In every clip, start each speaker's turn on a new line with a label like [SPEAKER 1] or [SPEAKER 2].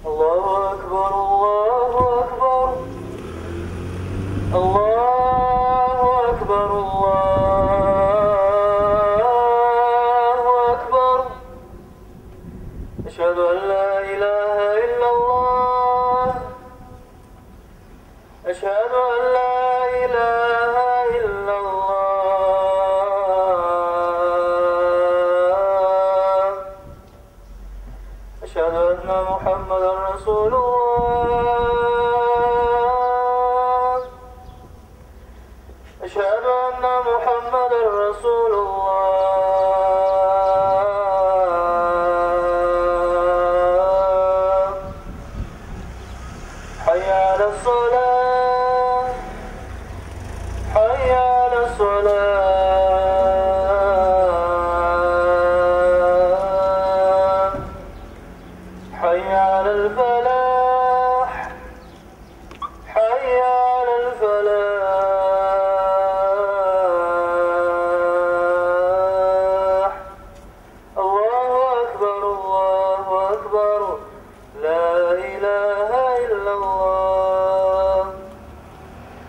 [SPEAKER 1] Allahu Ekber, Allahu Ekber. Allahu Ekber, Allahu Ekber. Eşhedü en la ilahe illallah. Eşhedü en la ilahe illallah. Eşhedü enne Muhammeden Resulullah. Eşhedü enne Muhammeden Resulullah. Hayy ale's-salah. Hayy ale's-salah. Hayy alel-felah. Hayy alel-felah. Allahu Ekber, Allahu Ekber. La ilahe illallah.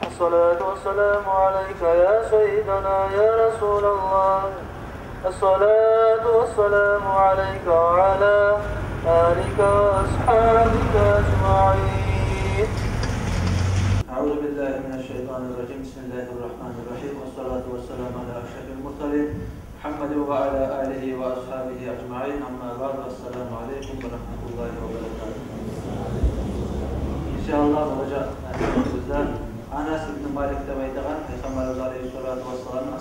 [SPEAKER 1] Esselatu vesselamu aleyke ya seyyidina ya Resulallah. Esselatu vesselamu aleyke ve ala alike ve ashabike ecma'in.
[SPEAKER 2] أعوذ بالله من الشيطان الرجيم بسم الله الرحمن الرحيم والصلاة والسلام على أشرف المرسلين محمد وعلى آله وأصحابه أجمعين أما بعد السلام عليكم ورحمة الله وبركاته. İnşallah olacak nasibimizden Anas ibn Malik'te baydagan Peygamberimiz Aleyhisselatü Vesselam'ın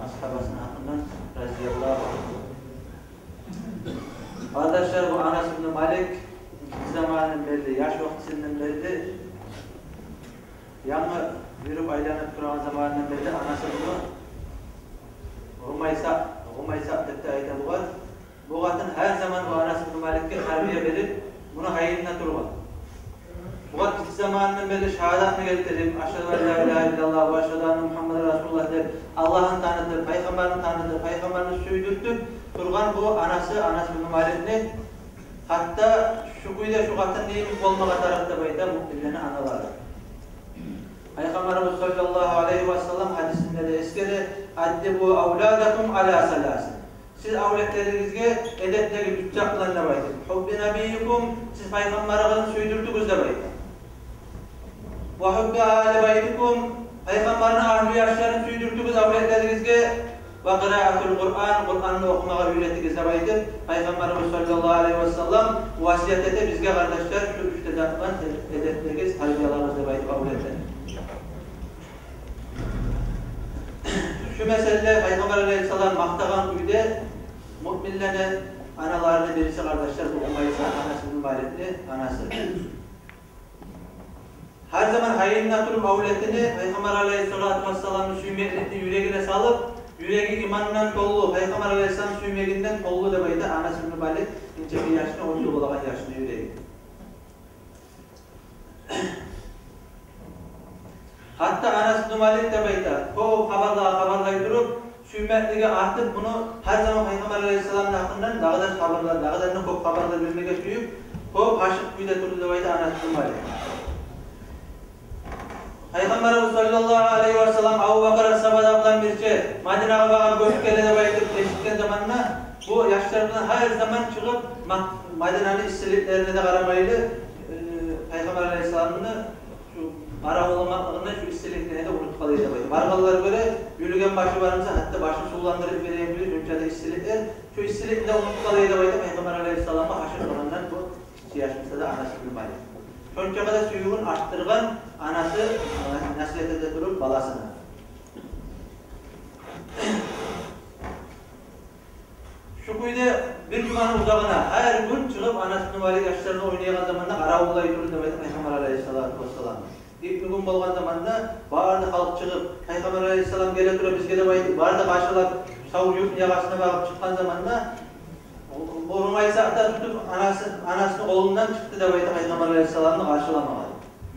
[SPEAKER 2] ashabasının hakkından razıyallahu anh. Arkadaşlar bu Anas ibn Malik zamanın belli, yaş vaktinden belli. Yanı yürüp aylanıp duran zamanından belli anası bunu Rumaysa depte ayda bu var. Bu kadın her zaman bu Anas ibn Malik'e terbiye verip bunu hayırına durma. Bu kadın zamanından belli şehadatını getirip aşhedü en la ilahe illallah ve aşhedü enne Muhammeden Resulullah der. Allah'ın tanıdığı, Peygamber'in tanıdığı, Peygamber'in süydürtüp durgan bu Anas ibn Malik'ni hatta şu kuyuda şu kadın neymiş olmağa tarafta bayda muhtemelen anaları. Peygamberimiz sallallahu aleyhi ve sellem hadisinde de eskeri addibu avladakum ala salasin. Siz avletlerinizge edepleri bütçaklarına baytın. Hubbi nebiyyikum siz Peygamber'in süydürdünüz de baytın. Ve hubbi ahli baytikum Peygamber'in ahli yaşlarını süydürdünüz avletlerinizge ve kıraatul Kur'an, Kur'an'ı okumağa üretiniz de baytın. Peygamberimiz sallallahu aleyhi ve sellem vasiyet ede bizge kardeşler şu üçte dakılan edepleriniz harbiyalarınız da baytın avletleriniz. Şu mesele Peygamber Aleyhisselam maktağan kuyuda müminlerin analarını birisi kardeşler bu Umaysa Anas ibn Malik'ni anası. Her zaman hayırına durup avletini Peygamber Aleyhisselatü Vesselam'ın süymekliğini yüreğine salıp yüreği imanla dolu Peygamber Aleyhisselam suymekinden dolu demeyi de Anas ibn Malik ince bir yaşına 10 yıl olan yaşında yüreği. Hatta Anas ibn Malik demeyi de o haberlayıp durup süymekliğe artık bunu her zaman Peygamber Aleyhisselam'ın hakkından ne kadar haberler, ne kadar çok haberler vermeye süyüp o haşık kuyuda durdu demeyi de Anas ibn Malik. Peygamberimiz sallallahu aleyhi ve sellem Abu Bakr sahabadan birisi Medine'ye bağlı göçkele bayıtıp eşitken zamanla bu yaşlarından her zaman çıkıp Medine'nin istiliklerine de karamaydı. Peygamber Aleyhisselam'ın şu ara olmaklığında şu istiliklerine de unutmalıydı. Vargalılara göre yürügen başı varımsa hatta başı sullandırıp verebiliyor. Ülkede istilikler şu istilikle unutmalıydı. Peygamber Aleyhisselam'a haşır olanlar bu yaşımızda da Anas ibn Malik. Önce kadar suyuğun arttırgan anası nasihatede durup balasına. Şu kuyuda bir cumanın uzağına her gün çıkıp Anas ibn Malik yaşlarını oynayan zamanında Karavulla'yı durur demedi Peygamber Aleyhisselatü Vesselam. İlk gün bolgan zamanda bağırdı halk çıkıp Peygamber Aleyhisselam gele durup biz gele baydı. Bağırdı karşılar savurup yakasına bakıp çıkan zamanda bu Rumaysa da tutup anasının kolundan çıktı da baydı Peygamber Aleyhisselam'ı karşılamadı.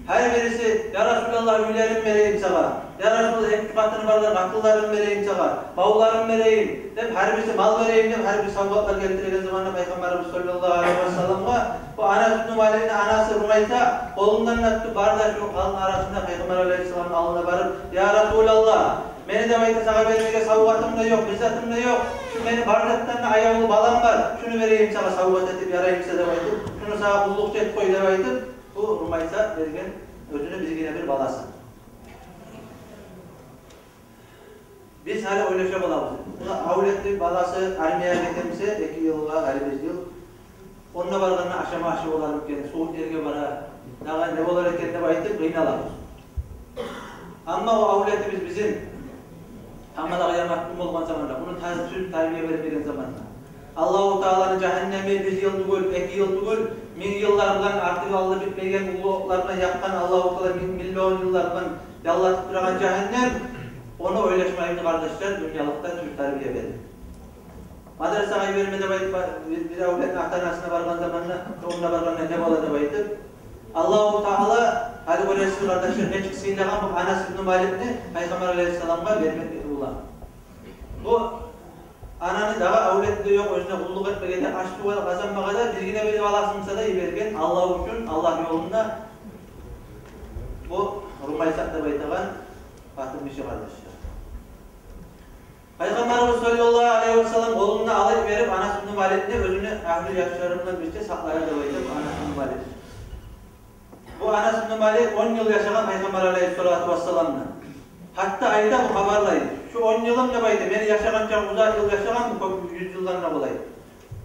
[SPEAKER 2] Her birisi ya Resulallah üylerim vereyim sana. Ya Resulallah hep katını varlar, akıllarım vereyim sana. Bavullarım vereyim. Her birisi mal vereyim deyip her bir savgatlar getirdiği zamanla Peygamberimiz sallallahu aleyhi ve sellem'e bu Anas ibn Malik'in anası Rumaysa kolundan attı, barda şu kalın arasında Peygamber Aleyhisselam'ın alnına varıp Ya Resulallah, beni de bayta sana vermeye savugatım da yok, bizzatım da yok. Şu beni bardaktan ayağımı balam var, şunu vereyim sana savugat edip yarayım size de baytım. Şunu sana kullukça et koy da baytım. Bu Rumaysa vergen özünü bizgine bir balası. Biz hala öyle şey olamaz. Avletli balası armaya getirmişse 2 yılga, 5 yıl. Onunla barganına aşama olalım ki, soğuk yerge bara, ne olar eken de baytıp kıynalamız. Ama o avleti bizim Hamalağa mahkum olgan zamanda, bunun söz tarbiye vermegen zamanda. Allah-u Teala'nın cehennemi 1 yıl tugul, 2 yıl tugul, 1000 yıllar bilen artık aldı bitmegen ulularına yakkan Allah-u Teala 1000 milyon yıllar bilen yallatıp duran cehennem, onu oylaşmayın kardeşler, dünyalıkta söz tarbiye verir. Madrasa'ya vermede bayıp, bir avletin ahtanasına vargan zamanla, onunla varganına ne boladı bayıp, Allah-u Teala, hadi bu resul kardeşler, ne çıksıyla bu Anas ibn Malik'ni Peygamber Aleyhisselam'a vermek ulan. Bu ananı daha avletli yok, özüne kulluk etmegede, açtığı kazanmagada, bilgine bir balasımsa da iyi vergen, Allah için, Allah yolunda bu Rumaysa'da baytağın batırmışı kardeşler. Peygamberimiz sallallahu aleyhi ve sellem kolunu alıp verip Anas ibn Malik'ni özünü ahli yaşlarından birçe saklaya da baytağın Anas ibn Malik. Bu Anas ibn Malik 10 yıl yaşayan Peygamber Aleyhisselatü Vesselam'la. Hatta ayda bu haberlayın. Şu 10 yılım ne baydı? Beni yaşayanca uzak yıl yaşayan bu 100 yıllarına olayım.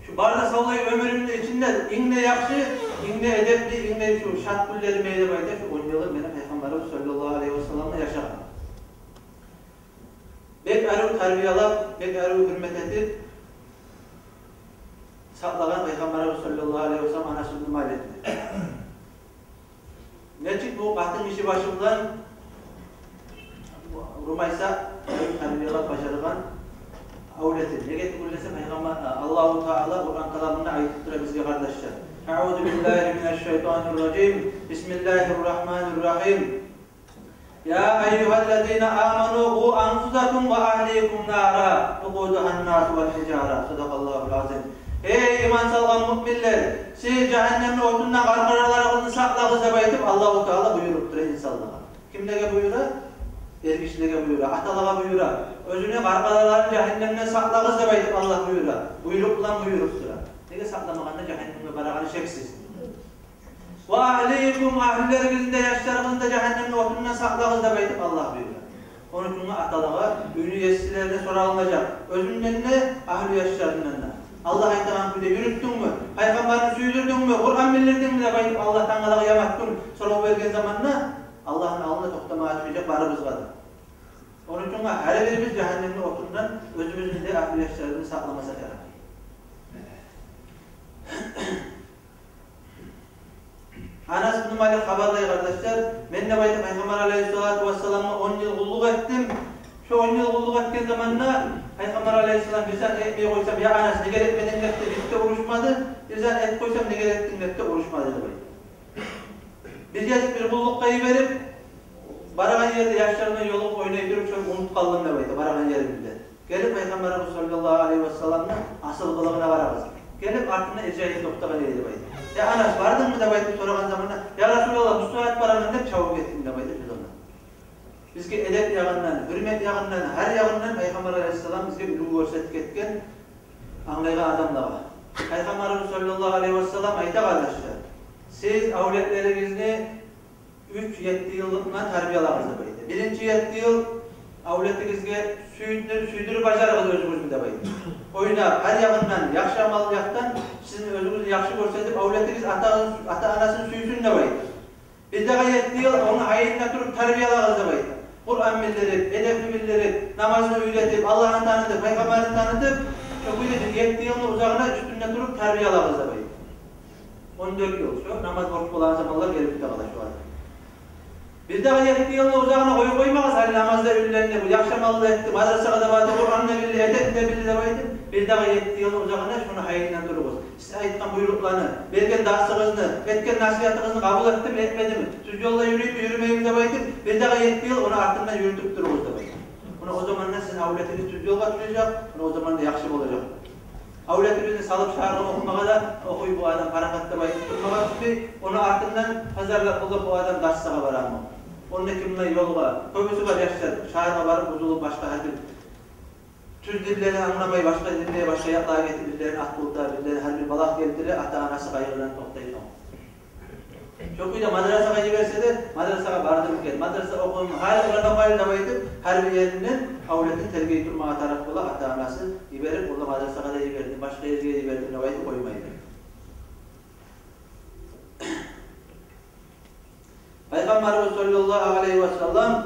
[SPEAKER 2] Şu barda sallayı ömrümün içinde inne yakşı, inne edepli, inne şu şartkulleri meyde baydı. Şu 10 yılım benim Peygamberimiz sallallahu aleyhi ve sellem'le yaşayan. Bek arı terbiyelap, bek arı hürmet edip saklayan Peygamberimiz sallallahu aleyhi ve sellem Anas ibn Malik'ti. Necik bu katın işi başımdan Rumaysa terbiyeler başarılan avleti. Ne getirdiğinse Peygamber Allah-u Teala Kur'an kalamını ayettir bizge kardeşler. Euzu billahi mineşşeytanirracim. Bismillahirrahmanirrahim. Ya eyyühellezine amenu qu anfusakum ve ahlikum nara. Tuquduhan nas vel hicara. Sadakallahul azim. Ey iman salgan müminler, siz cehennemin otundan karkaralarını saklağız da baytıp Allah-u Teala buyuruptur insanlığa. Kimlege buyura? Erkişlege buyura, atalığa buyura. Özünü karkaraların cehennemden saklağız da baytıp Allah buyura. Buyurup lan buyuruptur. Nege saklamağında cehennemde baraganı şeksiz. Ve ahlikum ahillerinizin de yaşlarınızın da cehennemin otundan saklağız da baytıp Allah buyura. Onun için atalığa, ünlü yesilerine sorulacak. Özünden ne? Ahli yaşlarından da. Allah aytalan kuyda yürüttün mü? Peygamberini süydürdün mü? Kur'an bildirdin mi de bayıp Allah'tan kadar yamattın. Soru vergen zamanla Allah'ın alnına toktama açmayacak barımız var. Onun için her birimiz cehennemli otundan özümüzün de ahli yaşlarını saklamasa yarar. Anas ibn Malik haberlayı kardeşler, ben de bayıp Peygamber Aleyhisselatü Vesselam'a 10 yıl kulluk ettim. Şu 10 yıl kulluk ettiğin zamanla Peygamber Aleyhisselam bir zat ekmeği koysam ya Anas ne gerek benim nefte bitti oruçmadı, bir zat et koysam ne gerek nefte oruçmadı dedi. Biz yazıp bir kulluk kayıverip baragan yerde yaşlarına yolu oynayıp durup şöyle unut kaldım debaydı baragan yerimde. Gelip Peygamberimiz sallallahu aleyhi ve sellem'le asıl kılığına vararız. Gelip ardından ecayip noktaga neydi debaydı. Ya Anas vardın mı debaydı soragan zamanla ya Resulallah bu saat baragan hep çabuk ettim debaydı biz ona. Bizge edep yağından, hürmet yağından, her yağından Peygamber Aleyhisselam bizge ülü görsettik etken anlayga adamda var. Peygamberimiz sallallahu aleyhi ve sellem ayta kardeşler, siz avletlerinizni 3-7 yıllıkla terbiyelarınızı baydı. Birinci 7 yıl avletinizge süydürüp başarınız özünüzü de baydı. Oyna her yağından, yakşı amalı yaktan sizin özünüzü yakşı görsetip avletiniz ata-anasını süysün de baydı. Biz de 7 yıl onu ayetine durup terbiyelerinizi baydı. Kur'an bildirip, edepli bildirip, namazını öğretip, Allah'ını tanıtıp, Peygamberini tanıtıp, çok öyle 7 yılın uzağına üstünde durup terbiyelerinizi baydı. 14 yıl şu, namaz borç olan zamanlar gelip bir takıda şu anda. Biz de 7 yılın uzağına koymayız, hani namazda ünlerini, bu yakşamalı ettim, madrasa da vardı, Kur'an'la bildi, edepli bildi de baydı. Biz de 7 yılın uzağına şunu hayırından dururuz. Size ayetken buyruklarını, vergen dağısınızını, etken nasihatınızını kabul ettim mi, etmedi mi? Düz yolda yürüyüp mü, yürümeyim de baydım. Biz de 7 yıl onu ardından yürütüp dururuz da baydım. Bunu o zaman da sizin avletiniz düz yolga tutacak, bunu o zaman da yakışım olacak. Avletimizni salıp şarkı okumağa da okuy bu adam harakatda bayıp durmağa gibi onu ardından pazarlar bulup bu adam daşsağa varamı. Onun ekimle yolga, köbüsü var yaşlar, şarkı varıp buzulup başka bir tür dillerini anlamayı başka dilleye başka yaklığa getirirlerini at bulda, birileri her bir balak geldirir, ata anası kayırlarını toplayın. Çok iyi de madrasaya giderse de madrasaya vardım ki, madrasa okuyun, hayır orada hayır dabaydı, her bir yerinden avletin terbiye durmağa taraf ola, ata anası giderip orada madrasaya da giderdi, başka yere giderdi, dabaydı koymaydı. Peygamberimiz sallallahu aleyhi ve sellem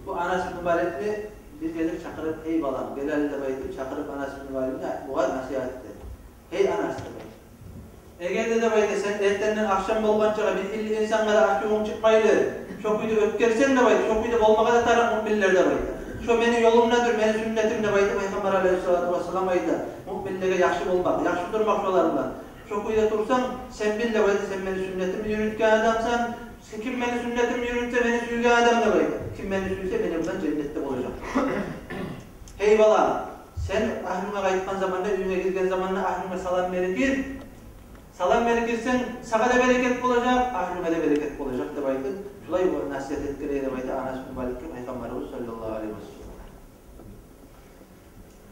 [SPEAKER 2] bu Anas bin Malik'i bir gelip çakırıp ey balam, Belal'i dabaydı, çakırıp Anas bin Malik'i bu kadar nasihat etti. Hey Anas dabaydı. Eğer de bayda sen ertenden akşam bolgançaga bir illi insanlara akçuğun çıkmaylı. Çok iyi öpkersen de bayda, çok iyi olmağa da taraf mu'minler de bayda. Şu meni yolumdadır, meni sünnetim de bayda. Peygamber aleyhissalatu vesselam ayda. Mu'minlere yaxşı olmak, yaxşı durmak şolarından. Çok iyi dursan, sen bil de bayda, sen meni sünnetimi yürütken adamsan. Kim meni sünnetimi yürütse, beni sürgen adam da bayda. Kim beni sürse, beni buradan cennette olacak. Hey balam, sen ahlına kayıtkan zamanında, ününe girgen zamanında ahlına salam verir. Salam verirsen, sana da bereket olacak, ahlüme de bereket olacak da baydı. Şulay bu nasihat etkileyi de baydı, Anas bin Malik'e Peygamberimiz sallallahu aleyhi ve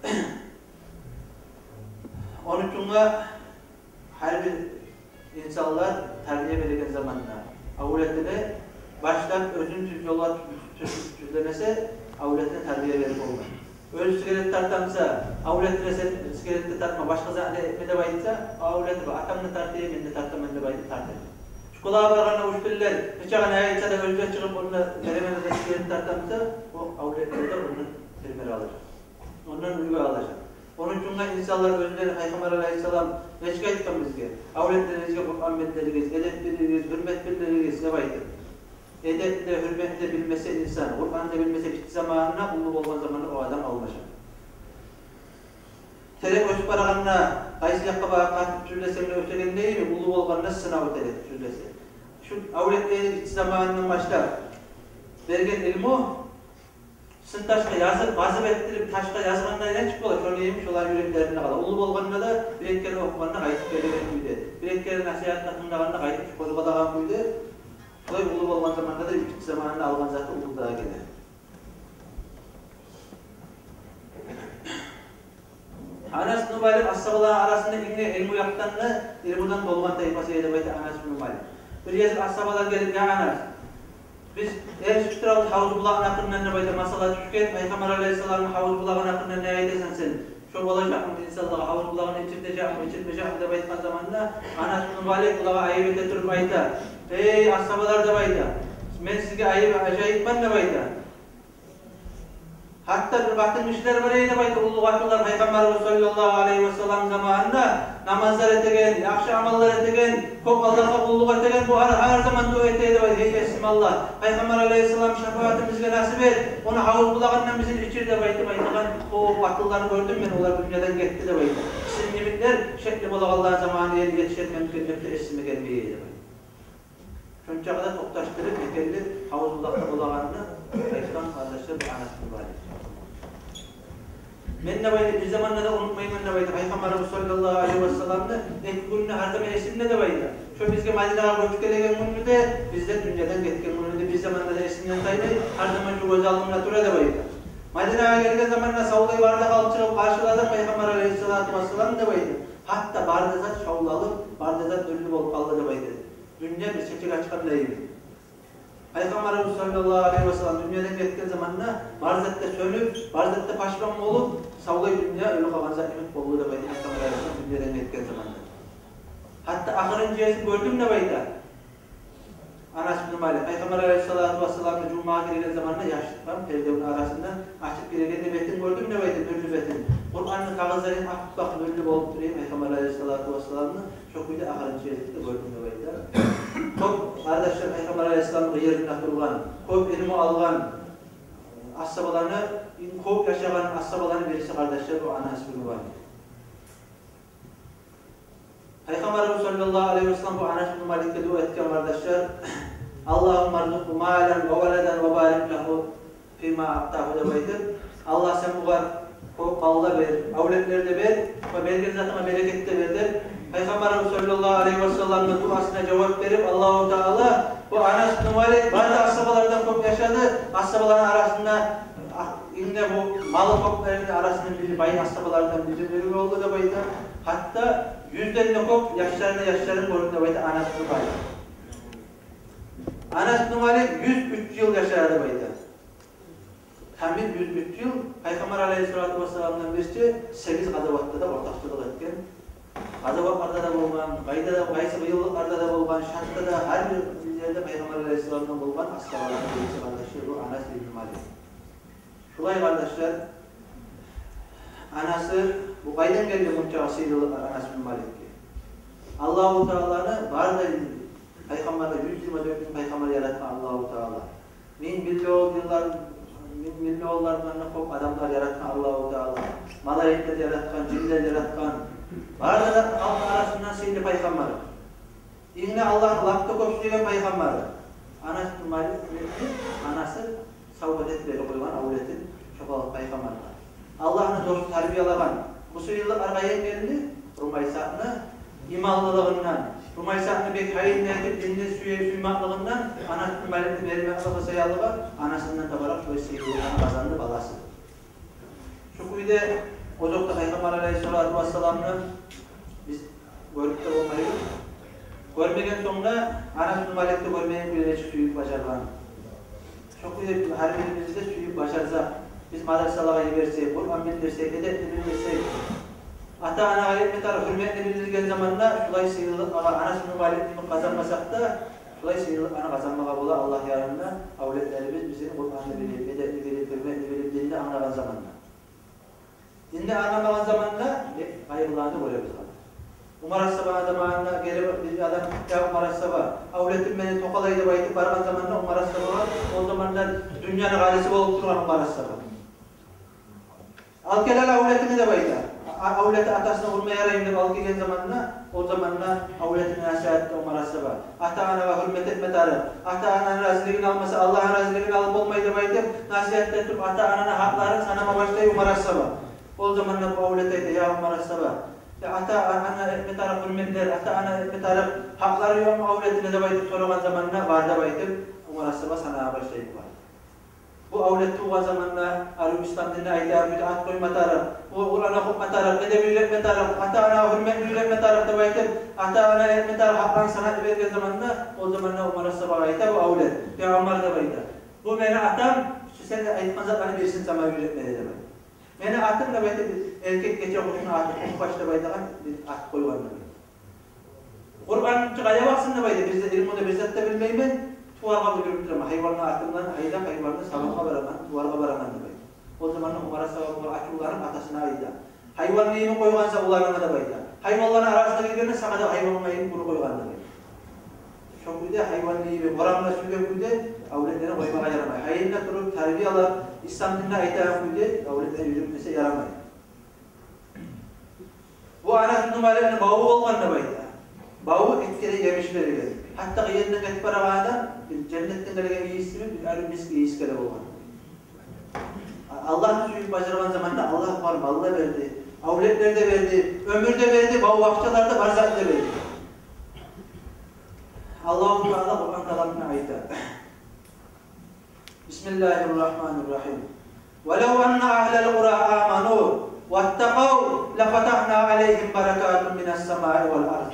[SPEAKER 2] sellem. Onun için her bir insanlar terbiye verirken zamanla avletine baştan özün tüz yola tüzlemese avletine terbiye verir olmaz. Öyle sigaret tartamsa, avletine sen sigarette tartma, başka zahane etmede bayitsa, avleti var. Atamını tartıya, mende tartamende bayit tartır. Şu kulağa varana uçturlar, bıçağına ayetsa da özden çıkıp onunla veremene de sigaret tartamsa, o avletlerden onu termeri alacak. Ondan uygu alacak. Onun için insanlar özleri Peygamber aleyhisselam ne çıkaytıkan bizge? Avletlerinizge, Kur'an metleriniz, edepleriniz, hürmet billeriniz ne bayittir? Edeple, hürmetle bilmese insan, Kur'an'da bilmese bitti zamanına, ulu olma zamanında o adam almayacak. Terek ölçüp arağınına, kaysı yakaba katip türlesemle ötegen değil mi? Ulu olganına sınav terek türlese. Şu avletlerini bitti zamanından başlar. Vergen ilmi, sıntaşka yazıp, vazıp ettirip, taşka yazganına ne çıkıyorlar? Şöyle neymiş, olar yüreklerine kadar. Ulu olganına da bireklerini okumanına kayıtıp geliren kuydu. Bireklerini nasihat takımlarına kayıtıp kozbadagan kuydu. Şöyle ulu olgan zamanında da bitti zamanında algan zatı ulu daha gelir. Anas bin Malik as-sahabalar arasında ilmi yaptanla ilmudan dolgan tayfası edebaydı Anas bin Malik. Bir yazıp as-sahabalar gelip ya Anas, biz eğer sütüravuz havuz bulağın hakkında ne bayda masala düşken, Peygamber aleyhisselamın havuz bulağın hakkında ne ayedesen sen? Çok olacak mı insanlara havuz bulağını içirtecek mi, içirtmeyecek mi de baydıkan zamanında Anas bin Malik bulağa ayıp edetirip bayda. Ey as-sahabalar da bayda, ben sizge ayıp acayip ben de bayda. Hatta bir baktım işler var eyde bayda ulu vakılar Peygamber sallallahu aleyhi ve sellem zamanında namazlar etegen, yakşı amallar etegen, kop Allah'a kulluk etegen bu her zaman dua eteydi bayda. Hey Esmallah, Peygamber aleyhisselam şefaatimizle nasip et, onu havuz bulağından bizim içirde bayda bayda. O vakıllarını gördüm ben, onlar dünyadan gitti de bayda. Sizin limitler şekli bulak Allah'ın zamanı yetişen mümkünlükte esime gelmeyeydi bayda. Şunca kadar toptaştırıp yeterli havuz bulakta bulağını Peygamber kardeşler bu Anas bin Malik. Men de bayda bir zamanla da unutmayın men de bayda Peygamberimiz sallallahu aleyhi ve sellem'de ilk gününü her zaman esimde de bayda. Şu bizge Medine'ye göçüp gelegen gününü de bizde dünyadan getken gününü de bir zamanla da esimden taydı her zaman şu göz alımına tura da bayda. Medine'ye gelgen zamanla savlayı barda kalıp çıkıp karşıladı Peygamber aleyhissalatu vesselam da bayda. Hatta barda zat şavlalı, barda zat ölü olup kaldı da bayda. Dünya bir çekik açkan değil. Peygamberimiz sallallahu aleyhi ve sellem dünyadan getken zamanla barzatta sönüp, barzatta paşman olup savlayı dünya ölü kalan zat emek bolluğu da bayda. Peygamber aleyhisselam dünyadan getken zamanla. Hatta ahirinciyesi gördüm de bayda. Anas bin Malik, Peygamber aleyhissalatu vesselam'la Cuma'ya giren zamanla yaşlıklam, tevdevin arasından açıp giren betin gördüm de bayda, dörlü betin. Kur'an'ın kağızlarının akıp bakıp dörlü olup durayım Peygamber aleyhissalatu vesselam'la çok iyi de ahirinciyesi de gördüm de bayda. Çok kardeşler Peygamber aleyhisselam'ın yerine durgan, çok ilmi algan as-sahabalarını, çok yaşayan as-sahabaların birisi kardeşler bu Anas bin Malik. Peygamberimiz sallallahu aleyhi ve sellem bu Anas bin Malik'te dua etken kardeşler Allahümme arzuqhu mâlen ve veleden ve barik lehu fîmâ a'tâhu debaydır. Allah sen bu kadar Kop malda ber, avletlerde ber, ve bergen zatına bereket de verdi. Peygamberimiz sallallahu aleyhi ve sellem'in duasına cevap verip Allahu Teala bu Anas bin Malik bazı asabalardan kop yaşadı. Asabaların arasında yine bu malı koplarının arasında bir bayı asabalardan biri oldu da bayda. Hatta yüzlerine kop yaşlarının boyunda bayda Anas bin Malik. Anas bin Malik 103 yıl yaşadı bayda. Kamil 103 yıl Peygamber aleyhissalatu vesselam'dan birisi 8 gazavatta da ortakçılık etken. Gazavalarda da bulgan, qaysı yıllarda da bulgan, şartta da her bir yerde Peygamber aleyhissalatu'ndan bulgan askabaların birisi kardeşi bu Anas bin Malik. Şulay kardeşler, Anası bu qaydan geldi bunca asıylılar Anas bin Malik'e. Allah-u Teala'nı var da Peygamber'e 124 bin Peygamber yaratma Allah-u Teala. Milyonlardan kop adamlar yaratkan Allah-u Teala. Malaikler yaratkan, cinler yaratkan. Var da halk arasından seyirli Peygamber. İğne Allah'ın lapta kopsuyla Peygamber. Anas bin Malik, anası savgadet veri koyulan avletin şopalık Peygamber. Allah'ın dostu tarbiyalagan. Bu suyuluk argaya geldi, Rumaysa'nı imallılığından, Rumaysa'nı bek hayır niyetip dinli suymaklığından Anas bin Malik'in verilmekle sayyalığa anasından tabarak şöyle seyirliğini kazandı balası. Şu kuyuda Ocak'ta Peygamber aleyhissalatu vesselam'ı biz görüp de olmayız. Görmegen sonra Anas bin Malik'te görmeyen bir reçik suyup başarılan. Şu kuyuda her birimizde suyup başarsak, biz madrasalara gidersek, Kur'an bildirsek, edep bildirsek, ata-ana ayetmetar hürmetini bildirgen zamanla şulay sıyrılıp Anas bin Malik'ini kazanmasak da şulay sıyrılıp ana kazanmağa bola Allah yarında avletlerimiz bizim Kur'an'ı bilip, edepli bilip, hürmetli bilip, dinde anlayan zamanla. Dinde anlamayan zamanla hayırlarını görüyoruz. Umar As-Sabah zamanında gelip bir adam ya Umar As-Sabah avletim beni tokalaydı bayıtıp bargan zamanında Umar As-Sabah o zamanlar dünyanın galisi olup duran Umar As-Sabah. Alkelal avletimi de bayıda. Avleti atasına vurmaya yarayım al gelen zamanla o zamanla avletini nasihatte Umar As-Sabah. Ata-ana hürmet etme tarih. Ata-ana'nın raziliğini almasa Allah'ın raziliğini alıp olmaydı bayıtıp nasihatte etip ata-ana'nın haklarını sanama başlayıp Umar As-Sabah. O zamanla bu avleteydi ya Umar As-Sabah. Ata-ana etme tarih hürmetler, ata-ana etme tarih hakları yok mu avletine de bayıtıp sorulan zamanla varda bayıtıp Umar As-Sabah sanama başlayıp var. Bu avleti o zamanla Arap İslam dinine ait bid'at koyma taraf, bu Kur'an'a okutma taraf, edebi üretme taraf, ata-ana hürmetli üretme tarafta bayıtıp ata-ana etme taraf haklarını sanat verdiği zamanla o zamanla Umar As-Sabah'a ait bu avlet. Ya Umar da bayıtıp. Bu beni atam, sen de ayıtmazlar bana birsin zaman üretmeye demek. Beni atım da bayıtıp erkek geçe kuşuna atıp, o başta bayıtıp bir at koyuyorlar. Kur'an çıkaya baksın da bayıtıp, bizde ilmini bizzat da bilmeyin. Tuvarga bildirip ama hayvanla atımdan hayvanla sabahka baraman, tuvarga baraman demek. O zaman Umar As-Sabah açıkların atasına ayda. Hayvanla yemi koygansa ularına da bayda. Hayvanların arasında girdiğinde sakada hayvanla yemi kuru koygan demek. Çok güzel hayvanla yemi koramla süyle güzel, avletlerine koymaya yaramay. Hayvanla durup terbiyalar, İslam dinine ayda güzel, avletler yürütmese yaramay. Bu Anas bin Malik'in bağı olgan da bayda. Bağı etkili yemişleri geldi. Hatta yerine getip arabada cennetten gelen iyisini bir arı miski iyisi gelip olgan. Allah'ın suyup başarılan zamanında Allah var, malda verdi, avletler de verdi, ömür de verdi, bağı vakçalarda barzak da verdi. Allah-u Teala Kur'an kalamına ayda. Bismillahirrahmanirrahim. وَلَوْ أَنَّ أَهْلَ الْقُرَى آمَنُوا وَاتَّقَوْا لَفَتَحْنَا عَلَيْهِمْ بَرَكَاتٌ مِنَ السَّمَاءِ وَالْأَرْضِ.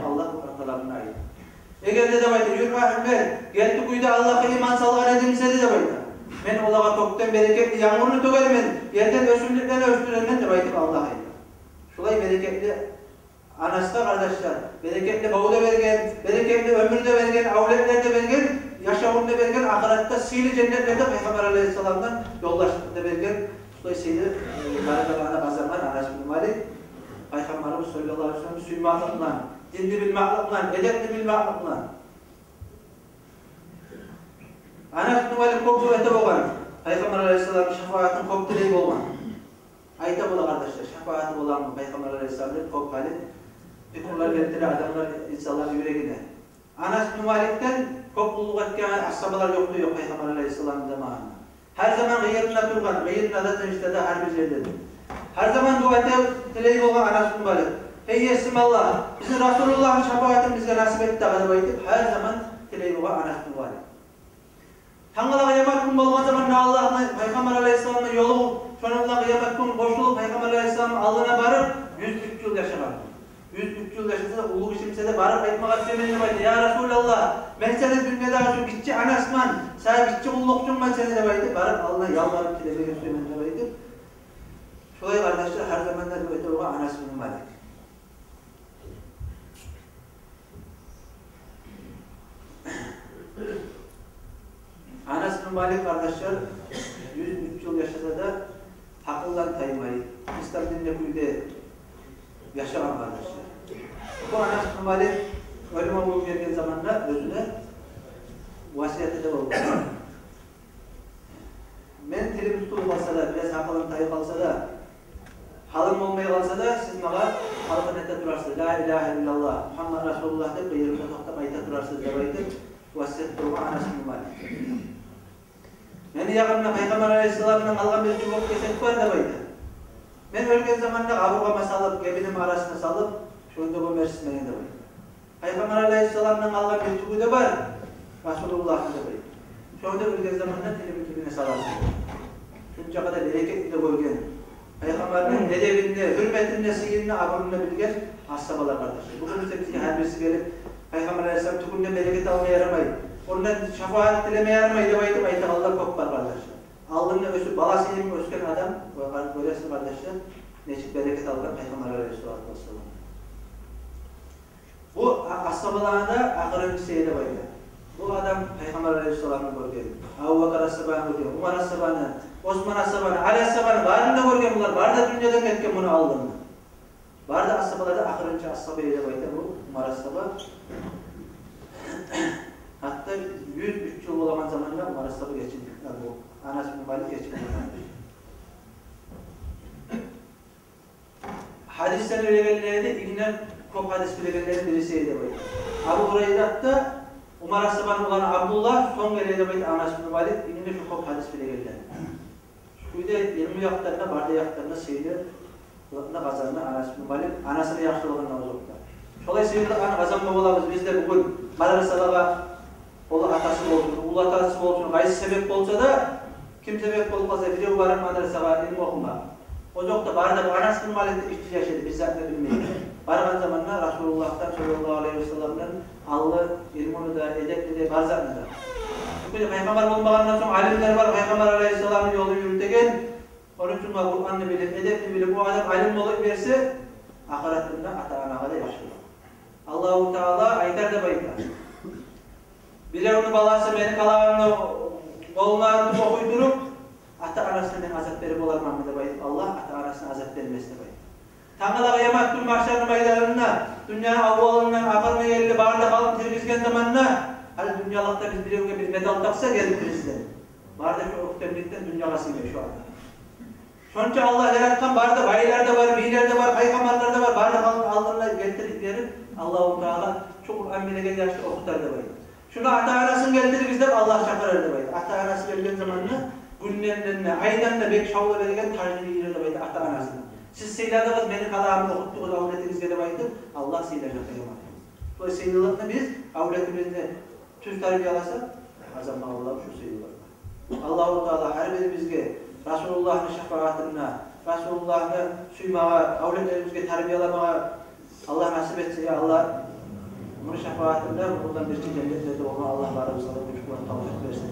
[SPEAKER 2] Allah Kur'an kalamına ayda. Eğer de bayda yürüme hürmet, geldi kuyuda Allah'a iman salgan edimse de bayda. Men Allah'a toktan bereketli yağmurunu tökerim, yerden ösümlüklerini östüremem de bayda Allah'a ayda. Şulay bereketli anasda kardeşler, bereketli bağı da vergen, bereketli ömür de vergen, avletler de vergen, yaşamını da vergen, ahirette sihirli cennetlerde Peygamber Aleyhisselam'dan yoldaşlık da vergen. Şulay sihirli barakalarına kazanman Anas bin Malik, Peygamberimiz sallallahu aleyhi ve sellem suymaklıkla, dindi bilmaklıkla, edepli bilmaklıkla. Anas bin Malik kop ete boğan, Peygamber Aleyhisselam'ın şefaatinin kop dileği boğan. Ayta bola kardeşler, şefaati boğan mı Peygamber Aleyhisselam'ın kop hali? Fikurlar verdiler, adamlar, insanlar yüreğine. Anas bin Malik'ten kopluluk etken ashabalar yoktu yok Peygamber Aleyhisselam'ın zamanında. Her zaman gıyırına durgan, gıyırına da işte de her bir yerdedir. Her zaman dua dileği olan anasının balı. Ey yesim Allah, bizim Resulullah'ın şefaatini bize nasip etti dağıda baytıp her zaman dileği olan anasının balı. Tangala kıyamet gün bolgan zaman Allah'ın Peygamber Aleyhisselam'ın yolu şonunla kıyamet gün koşulup Peygamber Aleyhisselam'ın aldığına barıp 103 yıl yaşamak. 103 yıl yaşasa ulu işimse barıp aytmağa semenine baydı. Ya Resulallah, ben seni dünyada şu gitçi anasman, sana gitçi kullukçun ben seni de baydı. Barıp Allah'ına yalvarıp kilebe semenine baydı. Şolay kardeşler her zamanlar öte olan anasının malik. Anasının malik kardeşler 103 yıl yaşasa da akıldan taymayı, İslam dinine kuyuda yaşayan kardeşler. Bu anasının malik ölüme vurup geldiği zamanla özüne vasiyeti de oldu. Men tilim tutulup kalsa da, biraz akıldan tayı kalsa da, halım olmaya kalsa da siz bana halkın ette durarsınız. La ilahe illallah, Muhammed Resulullah deyip de yerimde toktap ayta durarsınız debaydı. Vasiyet durma anasının malik. Meni yakınına Peygamber Aleyhisselam'dan algan bir çubuk kesek var debaydı. Men ölgen zamanında kaburgama salıp, gebinim arasına salıp, şunda bu mersis meni debaydı. Peygamber Aleyhisselam'dan algan bir çubuğu da var, Resulullah'ın debaydı. Şunda ölgen zamanında telimin dibine salarsın. Şunca kadar bereketli de ölgen. Peygamber'in edebinde, hürmetinde, sihirinde, abununda bilgen ashabalar kardeşler. Bugün bize her birisi gelip Peygamber Aleyhisselam tükünde bereket almaya yaramayın. Ondan şefaat dilemeye yaramayın debaydı, ayta Allah kopar kardeşler. Aldığında ösü, balası yemin ösken adam, böylesi kardeşler, neçik bereket algan Peygamber Aleyhisselam. Bu ashabalarında akırıncı seyir debaydı. Bu adam Peygamber Aleyhisselam'ı görgen. Abu Bakar As-Sabah'ı görgen, Umar As-Sabah'ı, Osman As-Sabah'ı, Ali As-Sabah'ı barında görgen bunlar. Barda dünyadan etken bunu aldığında. Barda ashabalarda akırıncı ashabı debaydı bu Umar As-Sabah. Hatta 103 yıl olan zamanında Umar As-Sabah'ı geçirdik. Bu anasının malik geçirdik. Hadisler öyle ilgili çok hadis bilegenlerin birisiydi debaydı. Abu Hureyre'de Umar As-Sabah'ın olan Abdullah son geleydi baydı anasının malik ilgili şu çok hadis bilegenler. Şuyda 20 yaklarına, barda yaklarına seyirler. Yolunda kazandı anasının malik, anasını yaxşılığından uzakta. Şolay seyirler kazanma olamız. Biz de bugün madrasalara ulu atası olsun, ulu atası olsun, qaysı sebep olsa da kim sebep olmasa biri varın madrasaga ilmi okuma. O yokta barda bu anasının malikte işçi yaşadı, biz zaten bilmeyiz. Bargan zamanla Resulullah'tan sallallahu aleyhi ve sellem'den Allah ilmini de, edepli de, barzatını da. Çünkü Peygamber olmagandan sonra alimler var, Peygamber Aleyhisselam'ın yolu yürütegen. Onun için Kur'an'ı bilip, edepli bilip, bu adam alim olup verse, ahiretinde ata-anaga da yaşıyor. Allah-u Teala aytar da baytar. Bileğinin balası beni kalağını, kollarını okuydurup, ata-anasına ben azap verip olarmam da baytar. Allah ata-anasına azap vermesi de baytar. Tangala kıyamet gün mahşerinin maydalarına, dünyanın avvalından akırına geldi, barda kalıp tergizgen zamanına, hadi dünyalıkta biz bileğine bir medal taksa geldik bizden. Barda şu oktemlikten dünyaya sığmıyor şu anda. Şonca Allah yaratkan barda baylar da var, beyler de var, peygamberler de var, barda kalıp aldığına getirip verip Allah-u Teala şu Kur'an bilegen yaşta okutar da baydı. Şunu ata-anasını geldirip bizden Allah şakar da baydı. Ata-anası geldiğin zamanına günlerine, aydanla bek şavla verilen tacını girer de baydı ata-anasını. Siz seyladınız, beni kalağımı okuttuğunuz avretinizde de baydı, Allah seylayacak kıyamadı. Bu seylalarını biz avretimizde tüz tarbiye alırsak, kazanma Allah'ım şu seylalarına. Allah-u Teala her biri bizge Resulullah'ın şefaatine, Resulullah'ın suymağa, avretlerimizge tarbiyelamağa Allah nasip etse ya Allah bunu şefaatinde buradan bir cennetlerde olma Allah var. Sallallahu aleyhi ve sellem tavsiye versin.